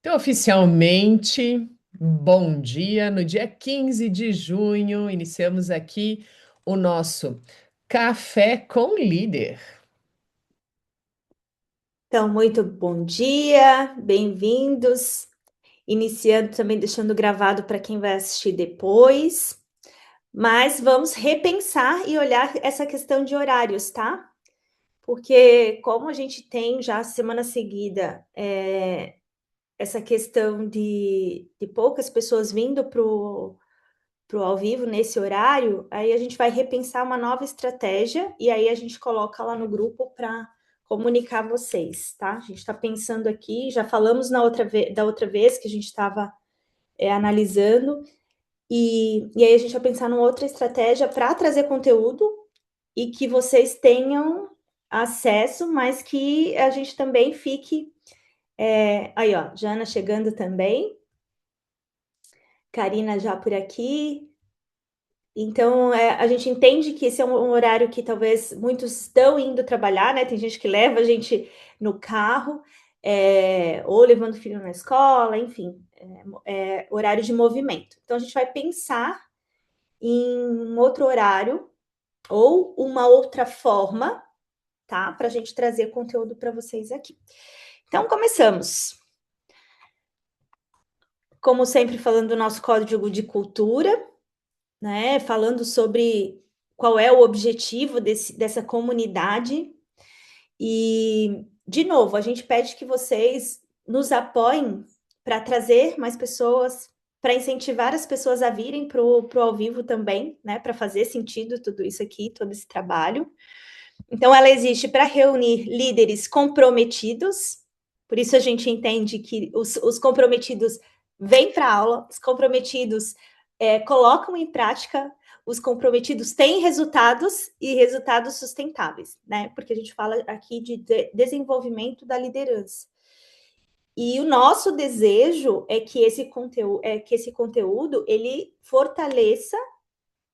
Então, oficialmente, bom dia. No dia 15 de junho, iniciamos aqui o nosso Café com Líder. Então, muito bom dia, bem-vindos. Iniciando também, deixando gravado para quem vai assistir depois. Mas vamos repensar e olhar essa questão de horários, tá? Porque, como a gente tem já semana seguida essa questão de poucas pessoas vindo para o ao vivo nesse horário, aí a gente vai repensar uma nova estratégia e aí a gente coloca lá no grupo para comunicar vocês, tá? A gente está pensando aqui, já falamos da outra vez que a gente estava analisando, e aí a gente vai pensar numa outra estratégia para trazer conteúdo e que vocês tenham acesso, mas que a gente também fique. Aí, ó, Jana chegando também, Karina já por aqui. Então, a gente entende que esse é um horário que talvez muitos estão indo trabalhar, né? Tem gente que leva a gente no carro, ou levando o filho na escola, enfim, horário de movimento. Então, a gente vai pensar em um outro horário ou uma outra forma, tá? Para a gente trazer conteúdo para vocês aqui. Então, começamos. Como sempre, falando do nosso código de cultura, né? Falando sobre qual é o objetivo dessa comunidade. E, de novo, a gente pede que vocês nos apoiem para trazer mais pessoas, para incentivar as pessoas a virem para o ao vivo também, né? Para fazer sentido tudo isso aqui, todo esse trabalho. Então, ela existe para reunir líderes comprometidos, por isso a gente entende que os comprometidos vêm para a aula, os comprometidos colocam em prática, os comprometidos têm resultados e resultados sustentáveis, né? Porque a gente fala aqui de desenvolvimento da liderança. E o nosso desejo é que esse conteúdo ele fortaleça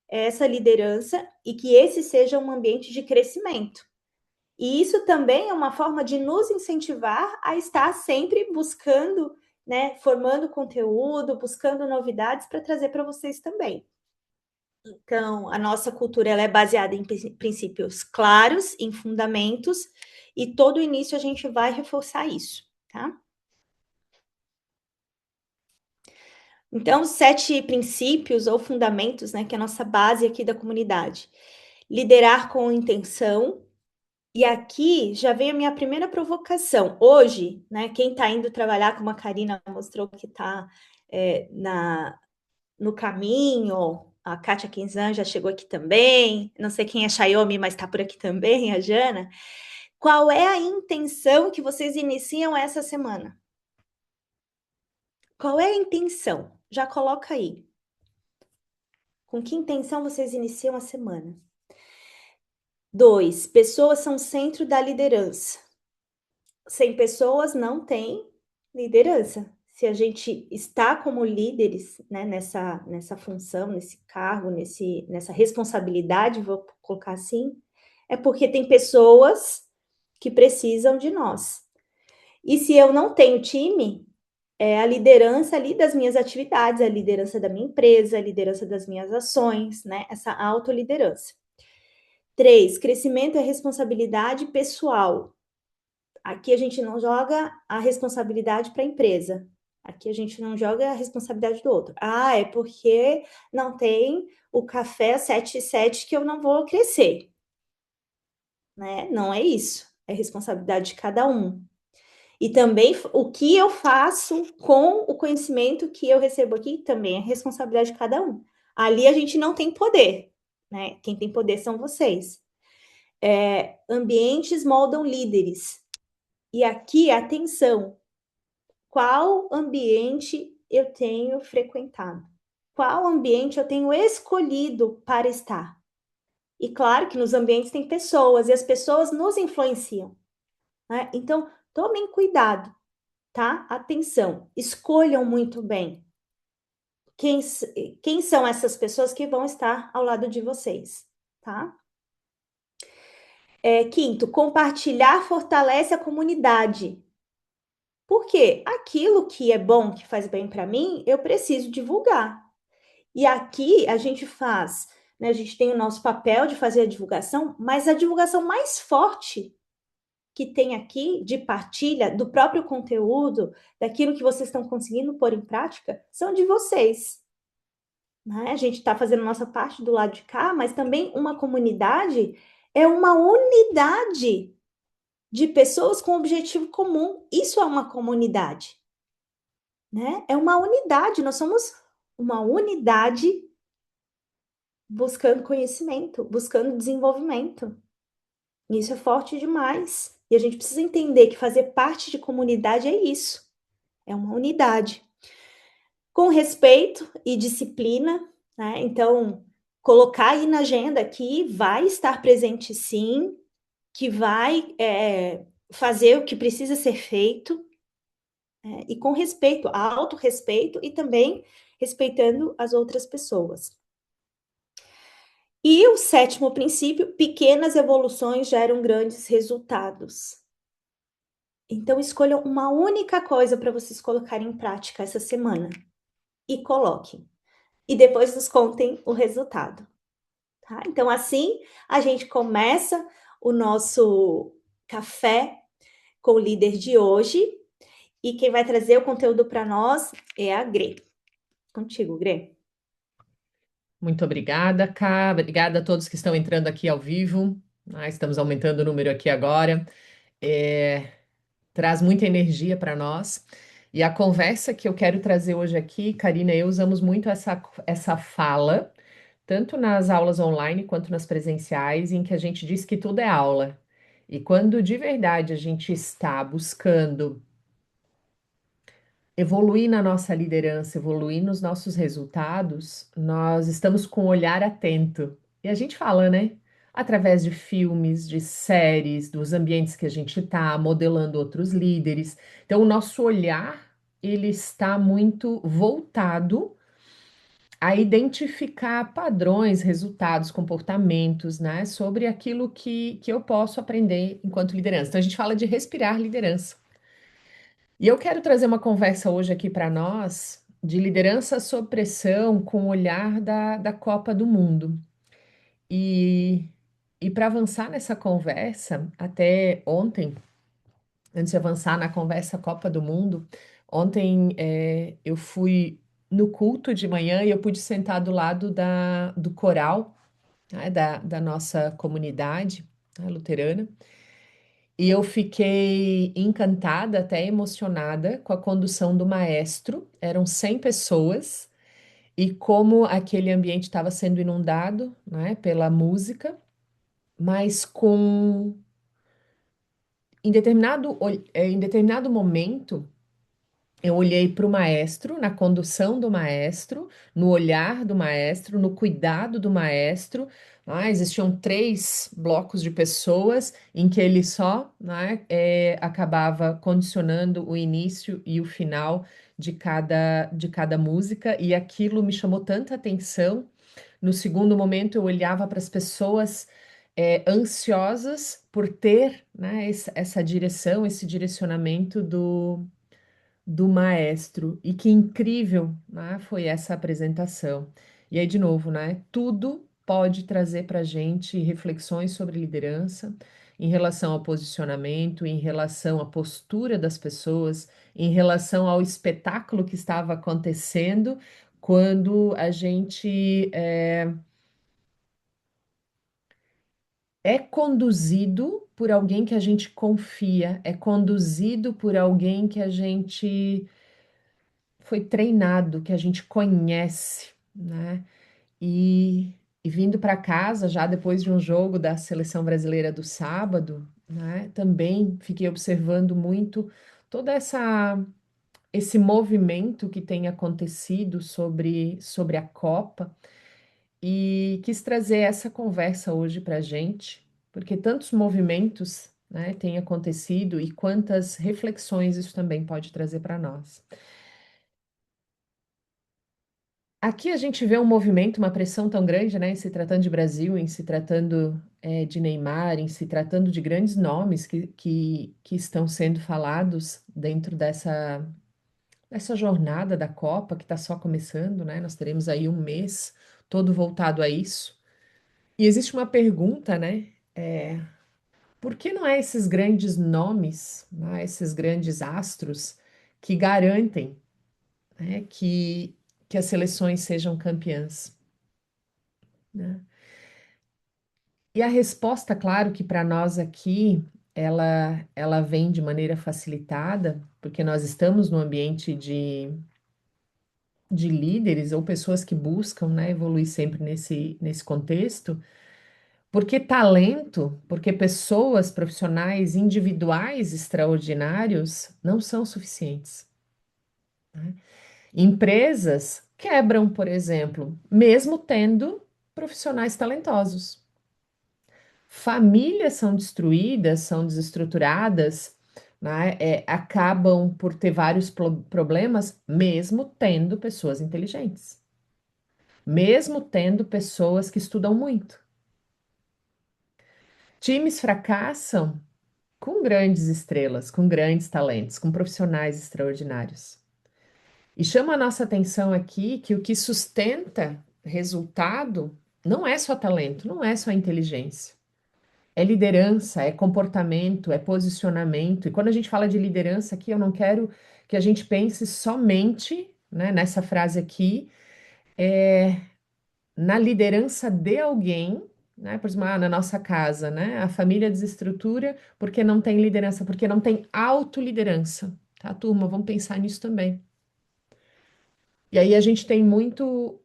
essa liderança e que esse seja um ambiente de crescimento. E isso também é uma forma de nos incentivar a estar sempre buscando, né, formando conteúdo, buscando novidades para trazer para vocês também. Então, a nossa cultura ela é baseada em princípios claros, em fundamentos, e todo início a gente vai reforçar isso, tá? Então, 7 princípios ou fundamentos, né, que é a nossa base aqui da comunidade. Liderar com intenção, e aqui já vem a minha primeira provocação. Hoje, né, quem está indo trabalhar, como a Karina mostrou que está no caminho, a Kátia Kinzan já chegou aqui também, não sei quem é Xiaomi, mas está por aqui também, a Jana. Qual é a intenção que vocês iniciam essa semana? Qual é a intenção? Já coloca aí. Com que intenção vocês iniciam a semana? 2, pessoas são o centro da liderança. Sem pessoas não tem liderança. Se a gente está como líderes, né, nessa função, nesse cargo, nessa responsabilidade, vou colocar assim, é porque tem pessoas que precisam de nós. E se eu não tenho time, é a liderança ali das minhas atividades, a liderança da minha empresa, a liderança das minhas ações, né? Essa autoliderança. 3, crescimento é responsabilidade pessoal. Aqui a gente não joga a responsabilidade para a empresa. Aqui a gente não joga a responsabilidade do outro. Ah, é porque não tem o café 77 que eu não vou crescer. Né? Não é isso. É responsabilidade de cada um. E também o que eu faço com o conhecimento que eu recebo aqui também é responsabilidade de cada um. Ali a gente não tem poder. Né? Quem tem poder são vocês. Ambientes moldam líderes. E aqui, atenção, qual ambiente eu tenho frequentado? Qual ambiente eu tenho escolhido para estar? E claro que nos ambientes tem pessoas, e as pessoas nos influenciam. Né? Então, tomem cuidado, tá? Atenção, escolham muito bem quem, quem são essas pessoas que vão estar ao lado de vocês, tá? Quinto, compartilhar fortalece a comunidade. Porque aquilo que é bom, que faz bem para mim, eu preciso divulgar. E aqui a gente faz, né, a gente tem o nosso papel de fazer a divulgação, mas a divulgação mais forte que tem aqui de partilha do próprio conteúdo, daquilo que vocês estão conseguindo pôr em prática, são de vocês. Né? A gente está fazendo nossa parte do lado de cá, mas também uma comunidade é uma unidade de pessoas com objetivo comum. Isso é uma comunidade, né? É uma unidade. Nós somos uma unidade buscando conhecimento, buscando desenvolvimento. Isso é forte demais. E a gente precisa entender que fazer parte de comunidade é isso. É uma unidade. Com respeito e disciplina, né? Então, colocar aí na agenda que vai estar presente sim, que vai fazer o que precisa ser feito, e com respeito, autorrespeito e também respeitando as outras pessoas. E o sétimo princípio, pequenas evoluções geram grandes resultados. Então, escolham uma única coisa para vocês colocarem em prática essa semana e coloquem. E depois nos contem o resultado. Tá? Então, assim, a gente começa o nosso café com o líder de hoje. E quem vai trazer o conteúdo para nós é a Grê. Contigo, Grê. Muito obrigada, Ká. Obrigada a todos que estão entrando aqui ao vivo. Estamos aumentando o número aqui agora. É, traz muita energia para nós. E a conversa que eu quero trazer hoje aqui, Karina e eu usamos muito essa fala, tanto nas aulas online quanto nas presenciais, em que a gente diz que tudo é aula. E quando de verdade a gente está buscando evoluir na nossa liderança, evoluir nos nossos resultados, nós estamos com o olhar atento. E a gente fala, né? Através de filmes, de séries, dos ambientes que a gente está, modelando outros líderes. Então, o nosso olhar, ele está muito voltado a identificar padrões, resultados, comportamentos, né? Sobre aquilo que eu posso aprender enquanto liderança. Então, a gente fala de respirar liderança. E eu quero trazer uma conversa hoje aqui para nós de liderança sob pressão com o olhar da Copa do Mundo. E, e para avançar nessa conversa, até ontem, antes de avançar na conversa Copa do Mundo, ontem eu fui no culto de manhã e eu pude sentar do lado do coral, né, da nossa comunidade, né, luterana. E eu fiquei encantada, até emocionada, com a condução do maestro. Eram 100 pessoas e como aquele ambiente estava sendo inundado, né, pela música, mas em determinado momento eu olhei para o maestro, na condução do maestro, no olhar do maestro, no cuidado do maestro. Existiam 3 blocos de pessoas em que ele só, né, acabava condicionando o início e o final de cada música, e aquilo me chamou tanta atenção. No segundo momento, eu olhava para as pessoas ansiosas por ter, né, essa direção, esse direcionamento do maestro. E que incrível, né, foi essa apresentação. E aí, de novo, né, tudo pode trazer para a gente reflexões sobre liderança, em relação ao posicionamento, em relação à postura das pessoas, em relação ao espetáculo que estava acontecendo quando a gente é conduzido por alguém que a gente confia, é conduzido por alguém que a gente foi treinado, que a gente conhece, né? E, e vindo para casa, já depois de um jogo da seleção brasileira do sábado, né? Também fiquei observando muito toda esse movimento que tem acontecido sobre a Copa e quis trazer essa conversa hoje para a gente, porque tantos movimentos, né, têm acontecido e quantas reflexões isso também pode trazer para nós. Aqui a gente vê um movimento, uma pressão tão grande, né, em se tratando de Brasil, em se tratando de Neymar, em se tratando de grandes nomes que estão sendo falados, dentro dessa jornada da Copa que está só começando, né? Nós teremos aí um mês todo voltado a isso. E existe uma pergunta, né? Por que não é esses grandes nomes, né, esses grandes astros que garantem, né, que as seleções sejam campeãs, né? E a resposta, claro, que para nós aqui ela vem de maneira facilitada, porque nós estamos no ambiente de líderes ou pessoas que buscam, né, evoluir sempre nesse contexto, porque talento, porque pessoas profissionais individuais extraordinários não são suficientes. Empresas quebram, por exemplo, mesmo tendo profissionais talentosos. Famílias são destruídas, são desestruturadas, né? Acabam por ter vários problemas, mesmo tendo pessoas inteligentes, mesmo tendo pessoas que estudam muito. Times fracassam com grandes estrelas, com grandes talentos, com profissionais extraordinários. E chama a nossa atenção aqui que o que sustenta resultado não é só talento, não é só inteligência. É liderança, é comportamento, é posicionamento. E quando a gente fala de liderança aqui, eu não quero que a gente pense somente, né, nessa frase aqui, é, na liderança de alguém, né? Por exemplo, na nossa casa, né? A família desestrutura porque não tem liderança, porque não tem autoliderança, tá, turma? Vamos pensar nisso também. E aí a gente tem muito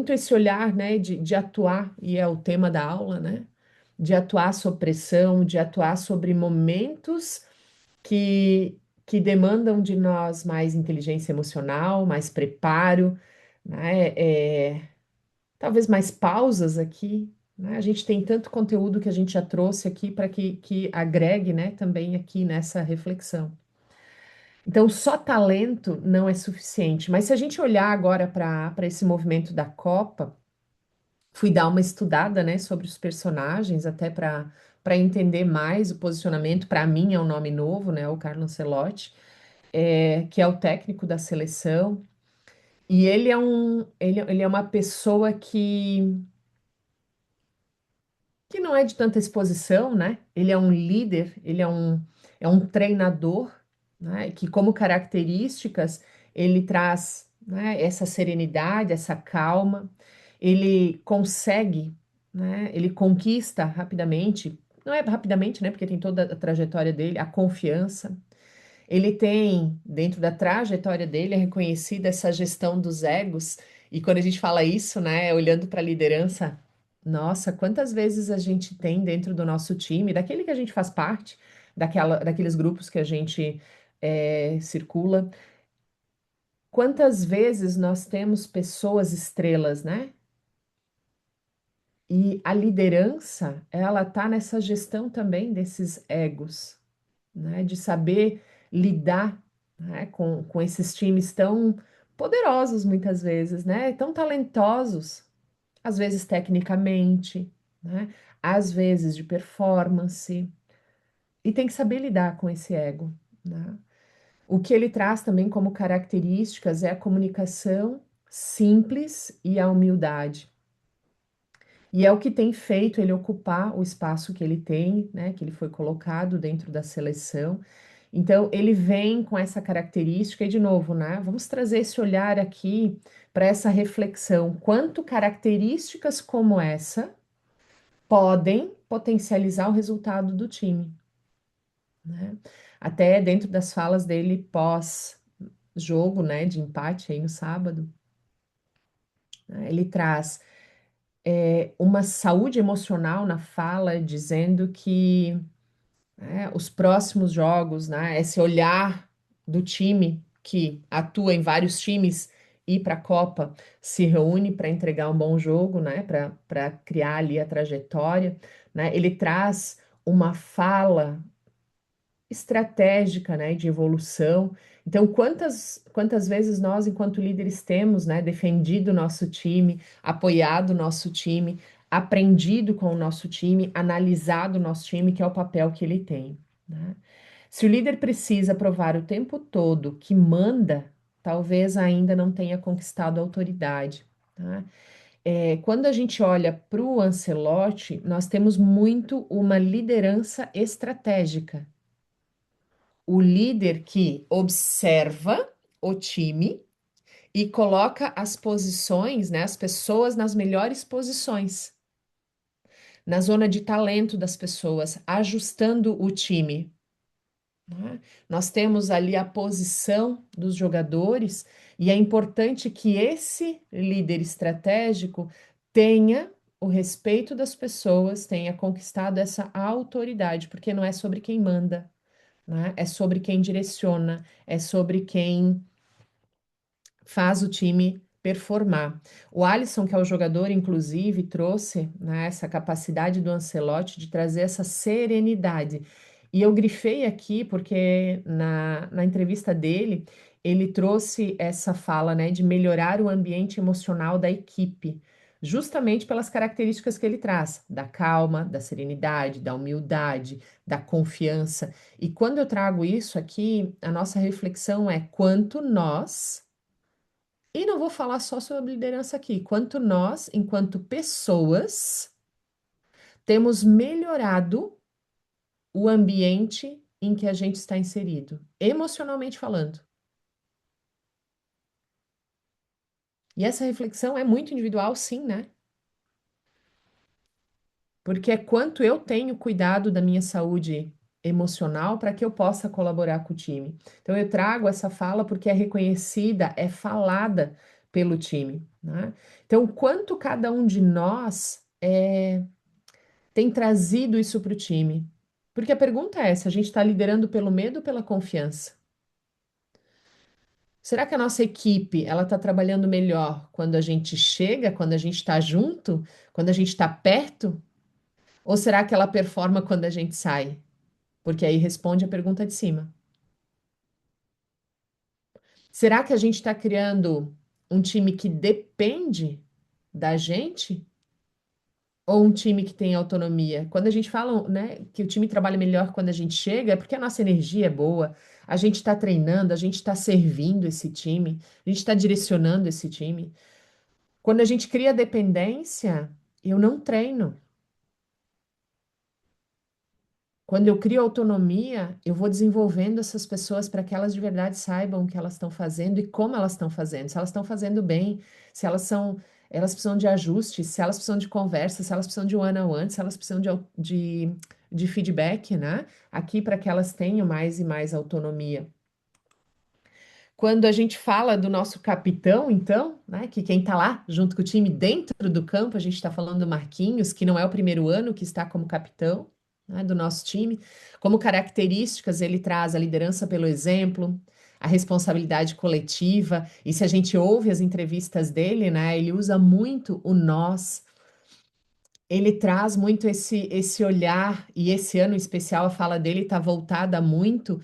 esse olhar, né, de atuar, e é o tema da aula, né? De atuar sob pressão, de atuar sobre momentos que, que demandam de nós mais inteligência emocional, mais preparo, né? Talvez mais pausas aqui, né? A gente tem tanto conteúdo que a gente já trouxe aqui para que agregue, né, também aqui nessa reflexão. Então, só talento não é suficiente. Mas se a gente olhar agora para esse movimento da Copa, fui dar uma estudada, né, sobre os personagens, até para entender mais o posicionamento. Para mim é um nome novo, né, o Carlo Ancelotti, que é o técnico da seleção. E ele é uma pessoa que não é de tanta exposição, né? Ele é um líder, é um treinador, né? Que como características ele traz, né, essa serenidade, essa calma, ele consegue, né? Ele conquista rapidamente, não é rapidamente, né? Porque tem toda a trajetória dele, a confiança. Ele tem, dentro da trajetória dele, é reconhecida essa gestão dos egos. E quando a gente fala isso, né, olhando para a liderança, nossa, quantas vezes a gente tem dentro do nosso time, daquele que a gente faz parte, daqueles grupos que a gente circula, quantas vezes nós temos pessoas estrelas, né? E a liderança, ela tá nessa gestão também desses egos, né, de saber lidar, né, com esses times tão poderosos muitas vezes, né, tão talentosos, às vezes tecnicamente, né, às vezes de performance, e tem que saber lidar com esse ego, né? O que ele traz também como características é a comunicação simples e a humildade. E é o que tem feito ele ocupar o espaço que ele tem, né, que ele foi colocado dentro da seleção. Então, ele vem com essa característica, e de novo, né, vamos trazer esse olhar aqui para essa reflexão. Quanto características como essa podem potencializar o resultado do time, né? Até dentro das falas dele pós-jogo, né, de empate aí no sábado, né, ele traz uma saúde emocional na fala, dizendo que, né, os próximos jogos, né, esse olhar do time que atua em vários times e para a Copa se reúne para entregar um bom jogo, né, para criar ali a trajetória, né, ele traz uma fala estratégica, né, de evolução. Então, quantas vezes nós, enquanto líderes, temos, né, defendido o nosso time, apoiado o nosso time, aprendido com o nosso time, analisado o nosso time, que é o papel que ele tem, né? Se o líder precisa provar o tempo todo que manda, talvez ainda não tenha conquistado a autoridade, tá? Quando a gente olha para o Ancelotti, nós temos muito uma liderança estratégica. O líder que observa o time e coloca as posições, né, as pessoas nas melhores posições, na zona de talento das pessoas, ajustando o time, né? Nós temos ali a posição dos jogadores e é importante que esse líder estratégico tenha o respeito das pessoas, tenha conquistado essa autoridade, porque não é sobre quem manda, né? É sobre quem direciona, é sobre quem faz o time performar. O Alisson, que é o jogador, inclusive, trouxe, né, essa capacidade do Ancelotti de trazer essa serenidade. E eu grifei aqui porque na entrevista dele, ele trouxe essa fala, né, de melhorar o ambiente emocional da equipe, justamente pelas características que ele traz, da calma, da serenidade, da humildade, da confiança. E quando eu trago isso aqui, a nossa reflexão é quanto nós e não vou falar só sobre liderança aqui, quanto nós, enquanto pessoas, temos melhorado o ambiente em que a gente está inserido, emocionalmente falando. E essa reflexão é muito individual, sim, né? Porque é quanto eu tenho cuidado da minha saúde emocional para que eu possa colaborar com o time. Então, eu trago essa fala porque é reconhecida, é falada pelo time, né? Então, quanto cada um de nós tem trazido isso para o time? Porque a pergunta é se a gente está liderando pelo medo ou pela confiança? Será que a nossa equipe ela está trabalhando melhor quando a gente chega, quando a gente está junto, quando a gente está perto? Ou será que ela performa quando a gente sai? Porque aí responde a pergunta de cima. Será que a gente está criando um time que depende da gente? Ou um time que tem autonomia? Quando a gente fala, né, que o time trabalha melhor quando a gente chega, é porque a nossa energia é boa, a gente está treinando, a gente está servindo esse time, a gente está direcionando esse time. Quando a gente cria dependência, eu não treino. Quando eu crio autonomia, eu vou desenvolvendo essas pessoas para que elas de verdade saibam o que elas estão fazendo e como elas estão fazendo, se elas estão fazendo bem, se elas são, elas precisam de ajuste, se elas precisam de conversa, se elas precisam de one-on-one, se elas precisam de feedback, né? Aqui para que elas tenham mais e mais autonomia. Quando a gente fala do nosso capitão, então, né, que quem está lá junto com o time dentro do campo, a gente está falando do Marquinhos, que não é o primeiro ano que está como capitão, né, do nosso time. Como características, ele traz a liderança pelo exemplo, a responsabilidade coletiva, e se a gente ouve as entrevistas dele, né, ele usa muito o nós, ele traz muito esse olhar, e esse ano em especial a fala dele está voltada muito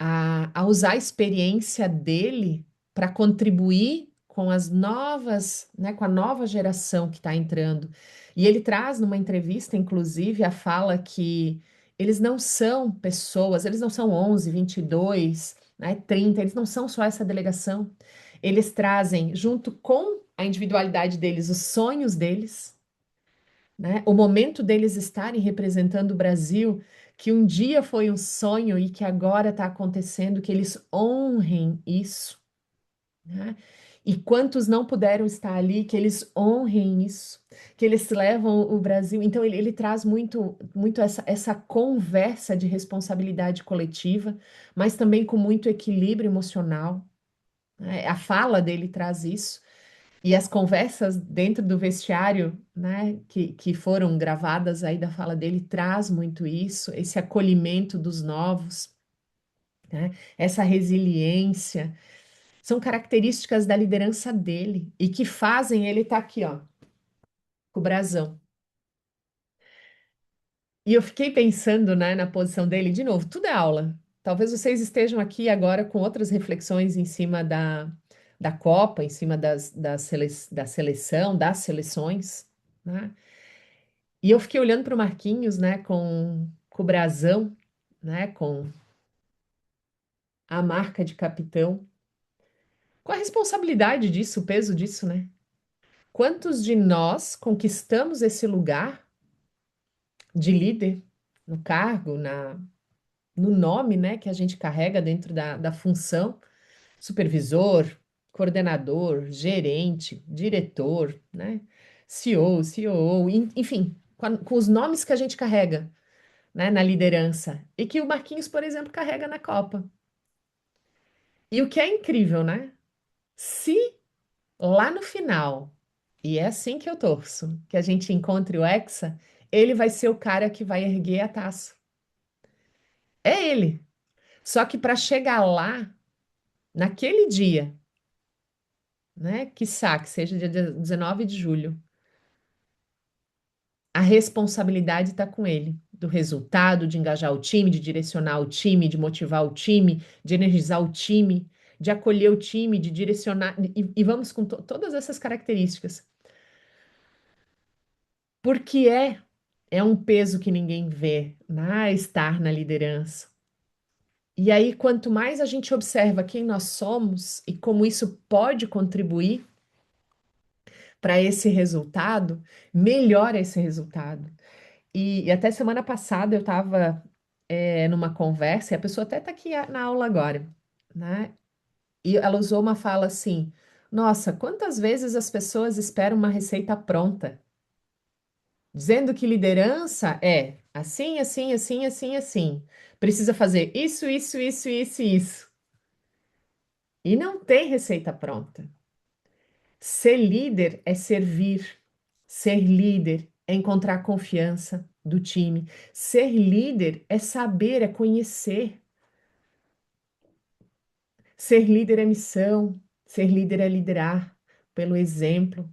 a usar a experiência dele para contribuir com as novas, né, com a nova geração que está entrando. E ele traz numa entrevista, inclusive, a fala que eles não são pessoas, eles não são 11, 22, né, 30, eles não são só essa delegação. Eles trazem, junto com a individualidade deles, os sonhos deles, né? O momento deles estarem representando o Brasil, que um dia foi um sonho e que agora está acontecendo, que eles honrem isso, né? E quantos não puderam estar ali, que eles honrem isso, que eles levam o Brasil. Então, ele traz muito essa conversa de responsabilidade coletiva, mas também com muito equilíbrio emocional, né? A fala dele traz isso. E as conversas dentro do vestiário, né, que foram gravadas aí da fala dele, traz muito isso, esse acolhimento dos novos, né, essa resiliência, são características da liderança dele e que fazem ele estar aqui, ó, com o brasão. E eu fiquei pensando, né, na posição dele, de novo, tudo é aula. Talvez vocês estejam aqui agora com outras reflexões em cima da Copa, em cima da seleção, das seleções, né? E eu fiquei olhando para o Marquinhos, né, com o brasão, né, com a marca de capitão. Qual a responsabilidade disso, o peso disso, né? Quantos de nós conquistamos esse lugar de líder no cargo, no nome, né, que a gente carrega dentro da função, supervisor, coordenador, gerente, diretor, né, CEO, COO, enfim, com os nomes que a gente carrega, né, na liderança e que o Marquinhos, por exemplo, carrega na Copa. E o que é incrível, né? Se lá no final, e é assim que eu torço, que a gente encontre o Hexa, ele vai ser o cara que vai erguer a taça. É ele. Só que para chegar lá, naquele dia, né, quiçá que seja dia 19 de julho, a responsabilidade está com ele, do resultado, de engajar o time, de direcionar o time, de motivar o time, de energizar o time, de acolher o time, de direcionar, e vamos com todas essas características. Porque é um peso que ninguém vê, né? Estar na liderança. E aí, quanto mais a gente observa quem nós somos e como isso pode contribuir para esse resultado, melhora esse resultado. E até semana passada eu estava numa conversa, e a pessoa até está aqui na aula agora, né? E ela usou uma fala assim: Nossa, quantas vezes as pessoas esperam uma receita pronta? Dizendo que liderança é assim, assim, assim, assim, assim. Precisa fazer isso, isso, isso, isso, isso. E não tem receita pronta. Ser líder é servir. Ser líder é encontrar confiança do time. Ser líder é saber, é conhecer. Ser líder é missão. Ser líder é liderar pelo exemplo.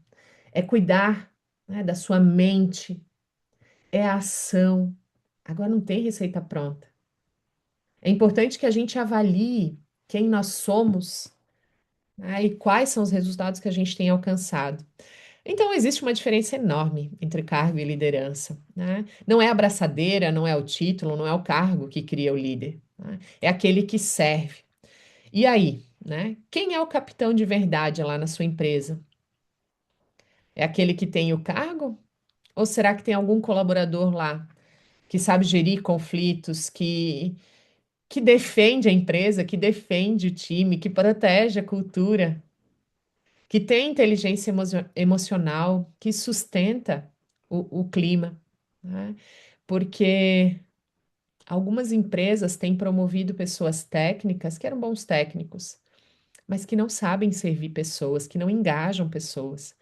É cuidar, né, da sua mente. É a ação. Agora não tem receita pronta. É importante que a gente avalie quem nós somos, né, e quais são os resultados que a gente tem alcançado. Então, existe uma diferença enorme entre cargo e liderança, né? Não é a braçadeira, não é o título, não é o cargo que cria o líder, né? É aquele que serve. E aí, né? Quem é o capitão de verdade lá na sua empresa? É aquele que tem o cargo? Ou será que tem algum colaborador lá que sabe gerir conflitos, que defende a empresa, que defende o time, que protege a cultura, que tem inteligência emocional, que sustenta o clima, né? Porque algumas empresas têm promovido pessoas técnicas que eram bons técnicos, mas que não sabem servir pessoas, que não engajam pessoas.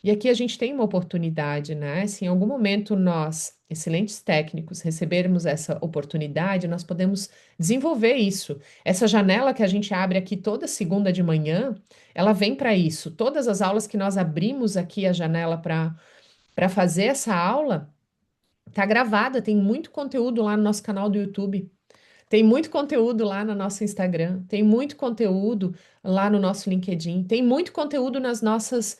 E aqui a gente tem uma oportunidade, né? Se em algum momento nós, excelentes técnicos, recebermos essa oportunidade, nós podemos desenvolver isso. Essa janela que a gente abre aqui toda segunda de manhã, ela vem para isso. Todas as aulas que nós abrimos aqui a janela para fazer essa aula, tá gravada, tem muito conteúdo lá no nosso canal do YouTube. Tem muito conteúdo lá no nosso Instagram, tem muito conteúdo lá no nosso LinkedIn, tem muito conteúdo nas nossas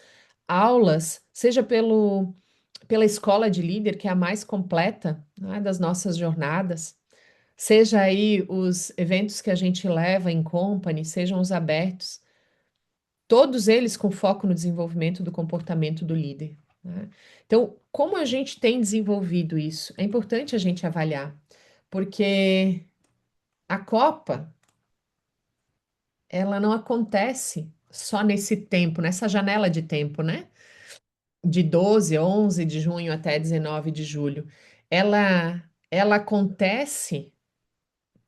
aulas, seja pela escola de líder, que é a mais completa, né, das nossas jornadas, seja aí os eventos que a gente leva em company, sejam os abertos, todos eles com foco no desenvolvimento do comportamento do líder, né? Então, como a gente tem desenvolvido isso? É importante a gente avaliar, porque a Copa ela não acontece só nesse tempo, nessa janela de tempo, né? De 12, 11 de junho até 19 de julho. Ela acontece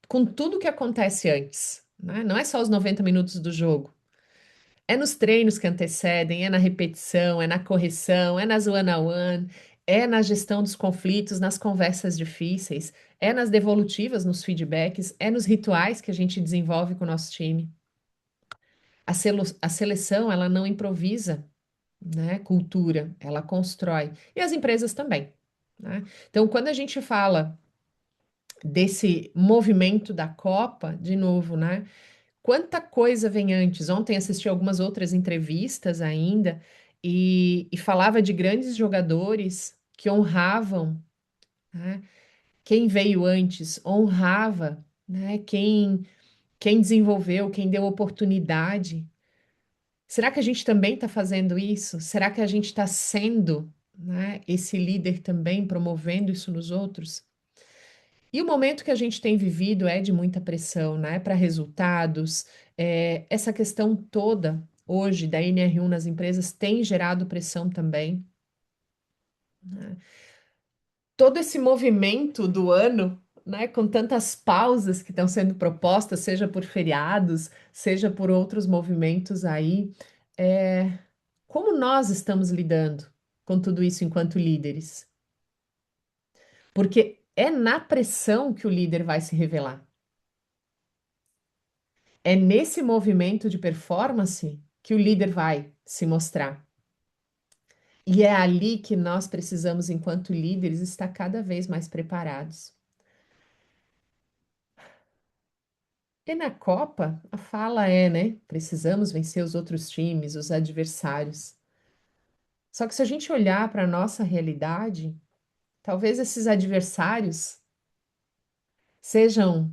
com tudo que acontece antes, né? Não é só os 90 minutos do jogo. É nos treinos que antecedem, é na repetição, é na correção, é nas one-on-one, é na gestão dos conflitos, nas conversas difíceis, é nas devolutivas, nos feedbacks, é nos rituais que a gente desenvolve com o nosso time. A seleção, ela não improvisa, né, cultura, ela constrói. E as empresas também, né? Então, quando a gente fala desse movimento da Copa, de novo, né? Quanta coisa vem antes? Ontem assisti algumas outras entrevistas ainda e falava de grandes jogadores que honravam, né, quem veio antes, honrava, né, quem quem desenvolveu, quem deu oportunidade. Será que a gente também está fazendo isso? Será que a gente está sendo, né, esse líder também, promovendo isso nos outros? E o momento que a gente tem vivido é de muita pressão, né, para resultados. Essa questão toda hoje da NR1 nas empresas tem gerado pressão também, né? Todo esse movimento do ano, né, com tantas pausas que estão sendo propostas, seja por feriados, seja por outros movimentos aí, como nós estamos lidando com tudo isso enquanto líderes? Porque é na pressão que o líder vai se revelar. É nesse movimento de performance que o líder vai se mostrar. E é ali que nós precisamos, enquanto líderes, estar cada vez mais preparados. E na Copa, a fala é, né? Precisamos vencer os outros times, os adversários. Só que se a gente olhar para a nossa realidade, talvez esses adversários sejam,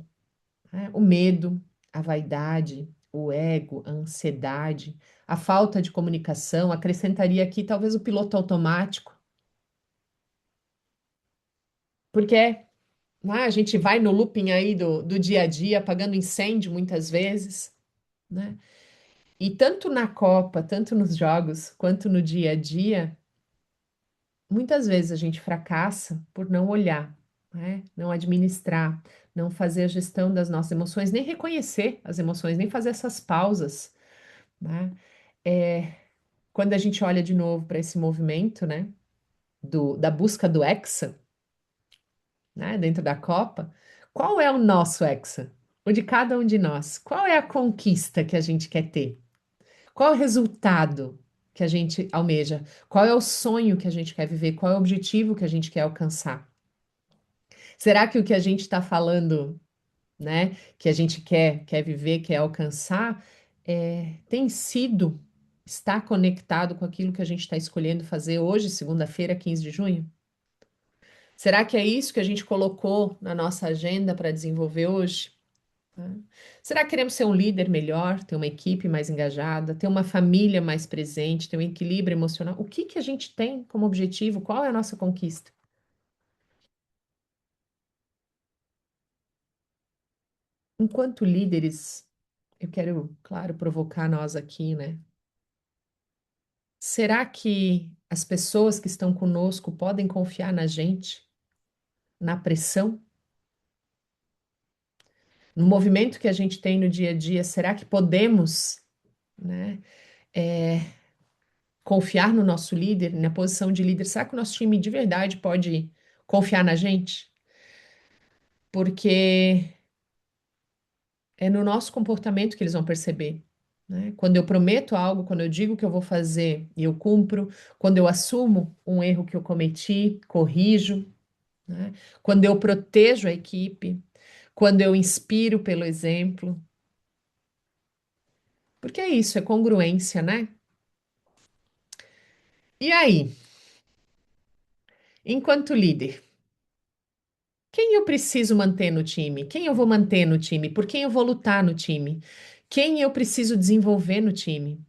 né, o medo, a vaidade, o ego, a ansiedade, a falta de comunicação. Acrescentaria aqui talvez o piloto automático, porque né, a gente vai no looping aí do dia a dia, apagando incêndio muitas vezes, né? E tanto na Copa, tanto nos jogos, quanto no dia a dia, muitas vezes a gente fracassa por não olhar, né? Não administrar, não fazer a gestão das nossas emoções, nem reconhecer as emoções, nem fazer essas pausas, né? É, quando a gente olha de novo para esse movimento, né, da busca do hexa, né, dentro da Copa, qual é o nosso hexa? O de cada um de nós. Qual é a conquista que a gente quer ter? Qual é o resultado que a gente almeja? Qual é o sonho que a gente quer viver? Qual é o objetivo que a gente quer alcançar? Será que o que a gente está falando, né, que a gente quer viver, quer alcançar, tem sido, está conectado com aquilo que a gente está escolhendo fazer hoje, segunda-feira, 15 de junho? Será que é isso que a gente colocou na nossa agenda para desenvolver hoje? Né? Será que queremos ser um líder melhor, ter uma equipe mais engajada, ter uma família mais presente, ter um equilíbrio emocional? O que que a gente tem como objetivo? Qual é a nossa conquista? Enquanto líderes, eu quero, claro, provocar nós aqui, né? Será que as pessoas que estão conosco podem confiar na gente, na pressão, no movimento que a gente tem no dia a dia? Será que podemos, né, é, confiar no nosso líder, na posição de líder? Será que o nosso time de verdade pode confiar na gente? Porque é no nosso comportamento que eles vão perceber, né? Quando eu prometo algo, quando eu digo que eu vou fazer e eu cumpro, quando eu assumo um erro que eu cometi, corrijo, né? Quando eu protejo a equipe, quando eu inspiro pelo exemplo. Porque é isso, é congruência, né? E aí, enquanto líder, quem eu preciso manter no time? Quem eu vou manter no time? Por quem eu vou lutar no time? Quem eu preciso desenvolver no time?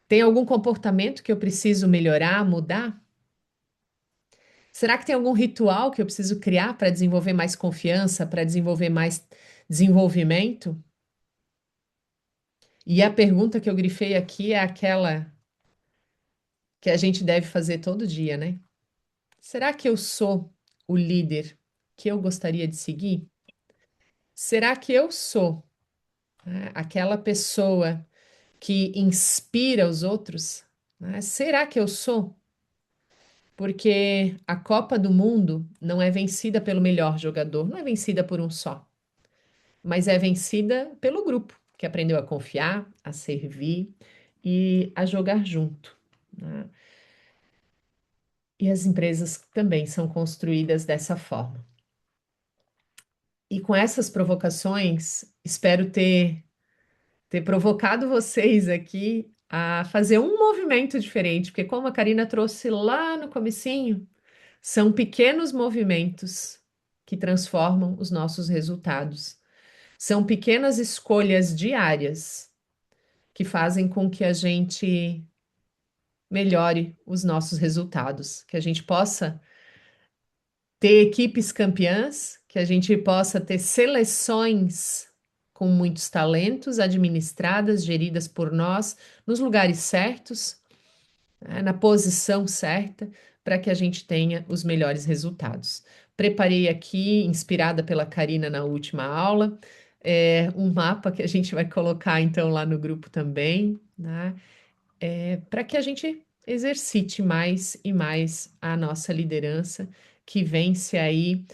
Tem algum comportamento que eu preciso melhorar, mudar? Será que tem algum ritual que eu preciso criar para desenvolver mais confiança, para desenvolver mais desenvolvimento? E a pergunta que eu grifei aqui é aquela que a gente deve fazer todo dia, né? Será que eu sou o líder que eu gostaria de seguir? Será que eu sou, né, aquela pessoa que inspira os outros? Né? Será que eu sou? Porque a Copa do Mundo não é vencida pelo melhor jogador, não é vencida por um só, mas é vencida pelo grupo, que aprendeu a confiar, a servir e a jogar junto, né? E as empresas também são construídas dessa forma. E com essas provocações, espero ter provocado vocês aqui a fazer um movimento diferente, porque como a Karina trouxe lá no comecinho, são pequenos movimentos que transformam os nossos resultados. São pequenas escolhas diárias que fazem com que a gente melhore os nossos resultados, que a gente possa ter equipes campeãs, que a gente possa ter seleções com muitos talentos, administradas, geridas por nós, nos lugares certos, né, na posição certa, para que a gente tenha os melhores resultados. Preparei aqui, inspirada pela Karina na última aula, um mapa que a gente vai colocar então lá no grupo também, né? Para que a gente exercite mais e mais a nossa liderança, que vence aí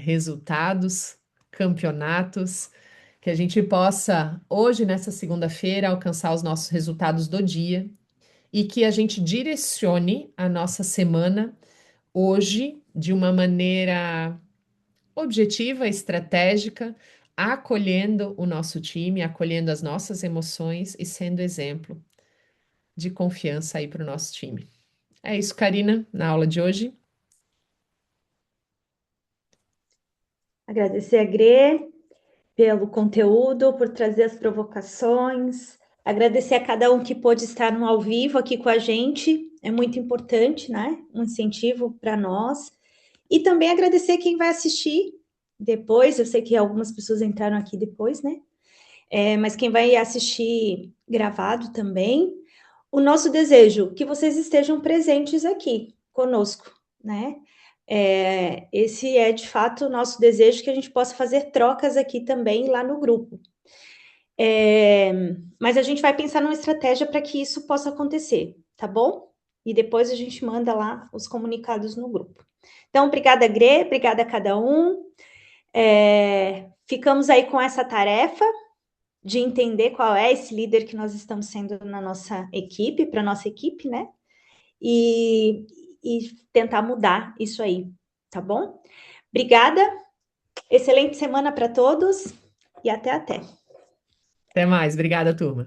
resultados, campeonatos, que a gente possa, hoje, nessa segunda-feira, alcançar os nossos resultados do dia e que a gente direcione a nossa semana hoje de uma maneira objetiva, estratégica, acolhendo o nosso time, acolhendo as nossas emoções e sendo exemplo de confiança aí para o nosso time. É isso, Karina, na aula de hoje. Agradecer a Grê pelo conteúdo, por trazer as provocações. Agradecer a cada um que pôde estar no ao vivo aqui com a gente. É muito importante, né? Um incentivo para nós. E também agradecer quem vai assistir depois. Eu sei que algumas pessoas entraram aqui depois, né? Mas quem vai assistir gravado também. O nosso desejo, que vocês estejam presentes aqui conosco, né? Esse é de fato o nosso desejo, que a gente possa fazer trocas aqui também lá no grupo. Mas a gente vai pensar numa estratégia para que isso possa acontecer, tá bom? E depois a gente manda lá os comunicados no grupo. Então, obrigada, Grê, obrigada a cada um. Ficamos aí com essa tarefa de entender qual é esse líder que nós estamos sendo na nossa equipe, para nossa equipe, né? E tentar mudar isso aí, tá bom? Obrigada, excelente semana para todos e até. Até mais, obrigada, turma.